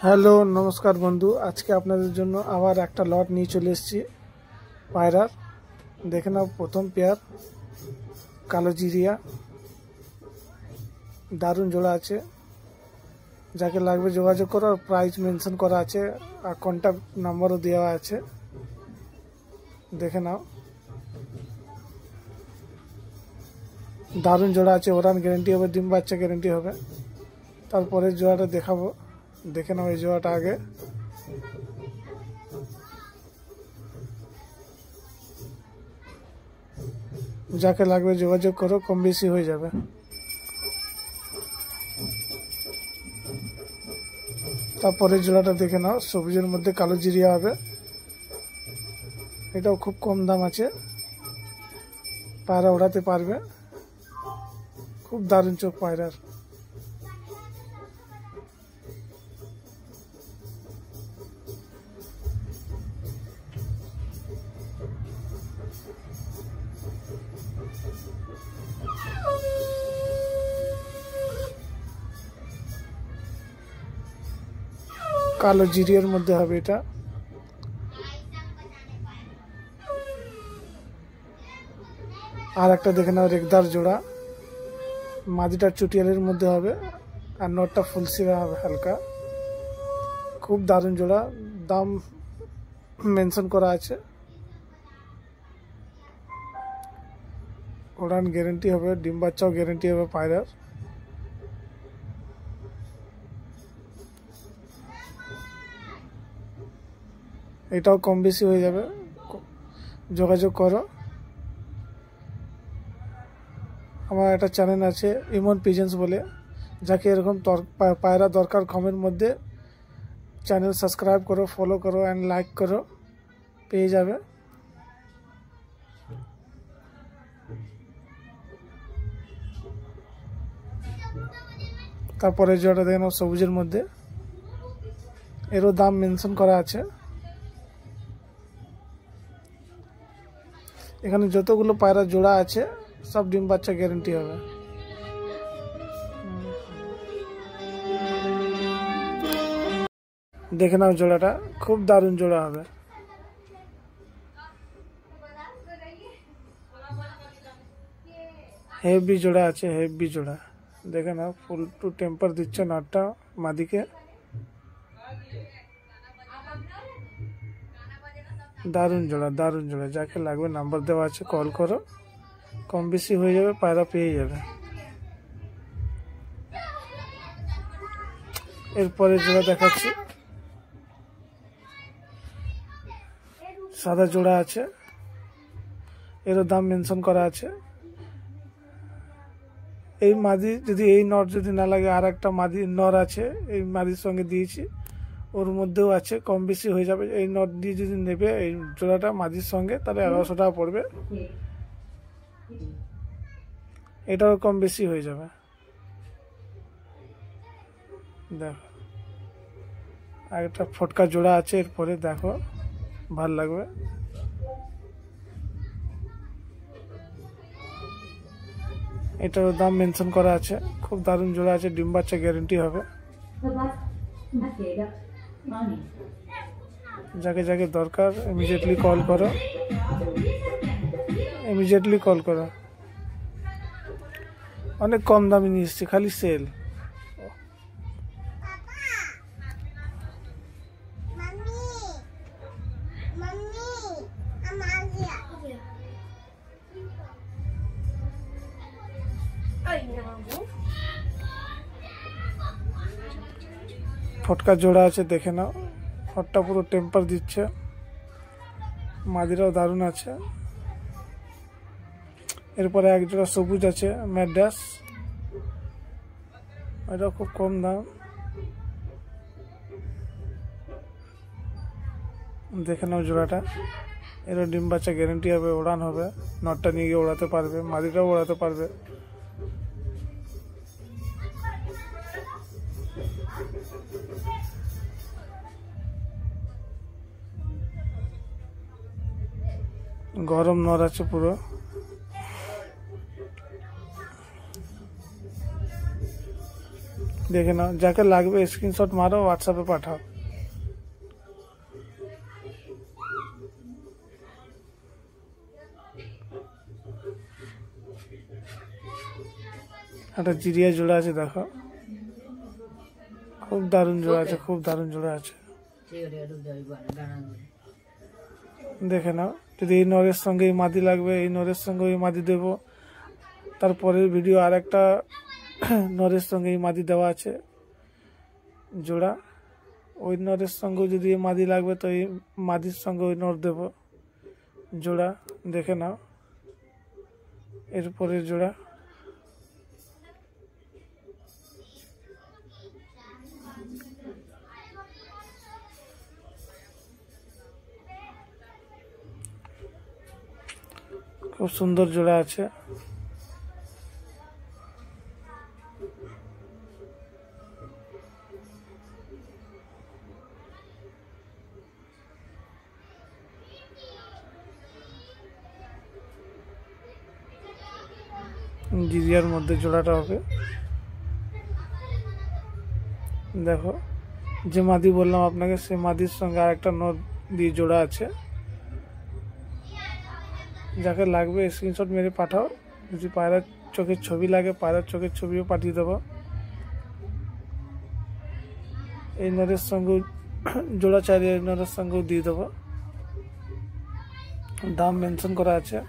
Hello নমস্কার বন্ধু, আজকে আপনাদের জন্য আবার একটা লট নিয়ে চলে এসেছি পায়রার। দেখে নাও, প্রথম পেয়ার কালো জিরিয়া, দারুণ জোড়া আছে। যাকে লাগবে যোগাযোগ করো, আর প্রাইস মেনশন করা আছে আর কন্ট্যাক্ট নাম্বারও দেওয়া আছে। দেখে নাও, দারুণ জোড়া আছে। ওরান গ্যারেন্টি হবে, ডিম বাচ্চা গ্যারেন্টি হবে। তারপরে জোড়াটা দেখাবো, দেখে নাও এই জোড়াটা আগে। যাকে লাগবে যোগাযোগ করো, কম বেশি হয়ে যাবে। তারপরে জোড়াটা দেখে নাও, সবুজের মধ্যে কালো জিরিয়া হবে। এটাও খুব কম দাম আছে, পায়রা ওড়াতে পারবে। খুব দারুণ চোখ পায়রার। কালো জিরিয়ার মধ্যে হবে এটা। আর একটা দেখে নাও, রেগদার জোড়া। মাদিটা চুটিয়ালের মধ্যে হবে আর নটটা ফুলসিরা হবে হালকা। খুব দারুণ জোড়া, দাম মেনশন করা আছে। ওড়ান গ্যারেন্টি হবে, ডিম বাচ্চাও গ্যারেন্টি হবে পায়রার। এটাও কম বেশি হয়ে যাবে, যোগাযোগ করো। আমার একটা চ্যানেল আছে ইমন পিজেন্স বলে, যাকে এরকম পায়রা দরকার কমের মধ্যে, চ্যানেল সাবস্ক্রাইব করো, ফলো করো অ্যান্ড লাইক করো, পেয়ে যাবে। তারপরে যেটা দেখেন সবুজের মধ্যে, এরও দাম মেনশন করা আছে। এখানে যতগুলো পায়রা জোড়া আছে সব ডিম বাচ্চা গ্যারেন্টি হবে। দেখে নাও জোড়াটা, খুব দারুণ জোড়া হবে। হেভি জোড়া আছে, হেভি জোড়া। দেখে নাও, ফুল টু টেম্পার দিচ্ছে নটটা মাদিকে। দারুণ জোড়া, দারুণ জোড়া। যাকে লাগবে নাম্বার দেওয়া আছে, কল করো, কম বেশি হয়ে যাবে, পায়রা পেয়ে যাবে। এরপরে জোড়া দেখাচ্ছি, সাদা জোড়া আছে। এরও দাম মেনশন করা আছে। এই মাদি যদি, এই নট যদি না লাগে, আর একটা মাদি নর আছে এই মাদির সঙ্গে দিয়েছি, ওর মধ্যেও আছে, কম বেশি হয়ে যাবে। এই নট দিয়ে যদি নেবে এই জোড়াটা মাদির সঙ্গে, তাহলে 1100 টাকা পড়বে। এটাও কম বেশি হয়ে যাবে। দেখো, আর একটা ফটকা জোড়া আছে, এরপরে দেখো, ভাল লাগবে। এটারও দাম মেনশন করা আছে। খুব দারুণ জোড়া আছে, ডিম বাচ্চা গ্যারেন্টি হবে। যাকে যাকে দরকার ইমিডিয়েটলি কল করো, ইমিডিয়েটলি কল করো। অনেক কম দামে নিয়ে এসছি, খালি সেল। ফটকা জোড়া আছে, দেখে নাও। ফটটা পুরো টেম্পার দিচ্ছে, মাদিরাও দারুণ আছে। এরপরে এক জোড়া সবুজ আছে ম্যাড্রাস, এটা খুব কম দাম। দেখে নাও জোড়াটা, এরও ডিম বাচ্চা গ্যারেন্টি হবে, ওড়ান হবে। নটটা নিয়ে গিয়ে ওড়াতে পারবে, মাদিটাও ওড়াতে পারবে। গরম নর আছে পুরো। দেখে নাও, যাকে লাগবে স্ক্রিনশট মারো, হোয়াটসঅ্যাপে পাঠাও। একটা জিরিয়া জোড়া আছে, দেখো খুব দারুণ জোড়া আছে, খুব দারুণ জোড়া আছে, দেখে নাও। যদি এই নরের সঙ্গে এই মাদি লাগবে, এই নরের সঙ্গে ওই মাদি দেবো। তারপরের ভিডিও আর একটা নরের সঙ্গে এই মাদি দেওয়া আছে জোড়া। ওই নরের সঙ্গে যদি এই মাদি লাগবে তো এই মাদির সঙ্গে ওই নর দেব জোড়া, দেখে নাও। এরপরের জোড়া খুব সুন্দর জোড়া আছে। জিরিয়ার মধ্যে জোড়াটা হবে, দেখো যে মাদি বললাম আপনাকে, সে মাদির সঙ্গে আর একটা নর দিয়ে জোড়া আছে। যাকে লাগবে স্ক্রিনশট মেরে পাঠাও। যদি পায়রার চোখের ছবি লাগে, পায়রার চোখের ছবিও পাঠিয়ে দেবো। এই নরের সঙ্গে জোড়া চাইলে এই নরের সঙ্গেও দিয়ে দেবো, দাম মেনশন করা আছে।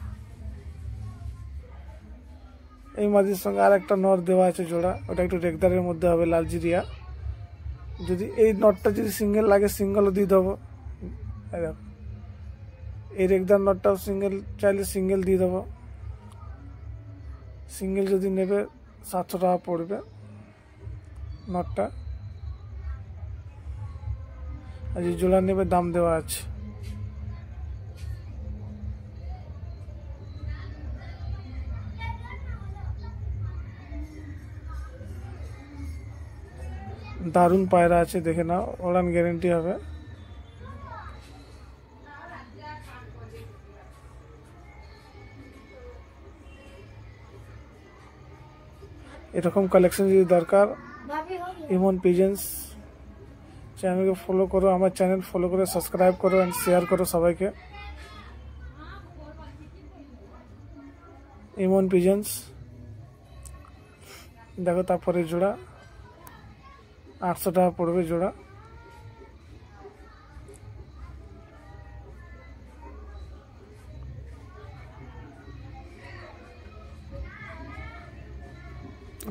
এই মাদির সঙ্গে আর একটা নর দেওয়া আছে জোড়া, ওটা একটু রেগদারের মধ্যে হবে, লাল জিরিয়া। যদি এই নটটা যদি সিঙ্গেল লাগে, সিঙ্গেলও দিয়ে দেবো। এই রেগদার নটটাও সিঙ্গেল চাইলে সিঙ্গেল দিয়ে দেবো। সিঙ্গেল যদি নেবে 700 টাকা পড়বে নটটা, আর যে জোড়া নেবে দাম দেওয়া আছে। দারুণ পায়রা আছে, দেখে নাও, ওড়ান গ্যারেন্টি হবে। এরকম কালেকশন যদি দরকার, ইমন পিজেন্স চ্যানেলকে ফলো করো, আমার চ্যানেল ফলো করে সাবস্ক্রাইব করো অ্যান্ড শেয়ার করো সবাইকে। ইমন পিজেন্স, দেখো। তারপরে জোড়া 800 টাকা পড়বে জোড়া।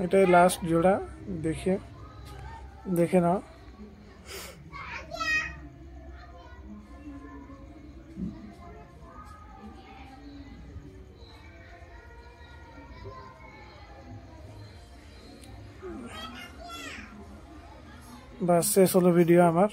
এটাই লাস্ট জোড়া, দেখে নাও। বাস শেষ হলো ভিডিও আমার।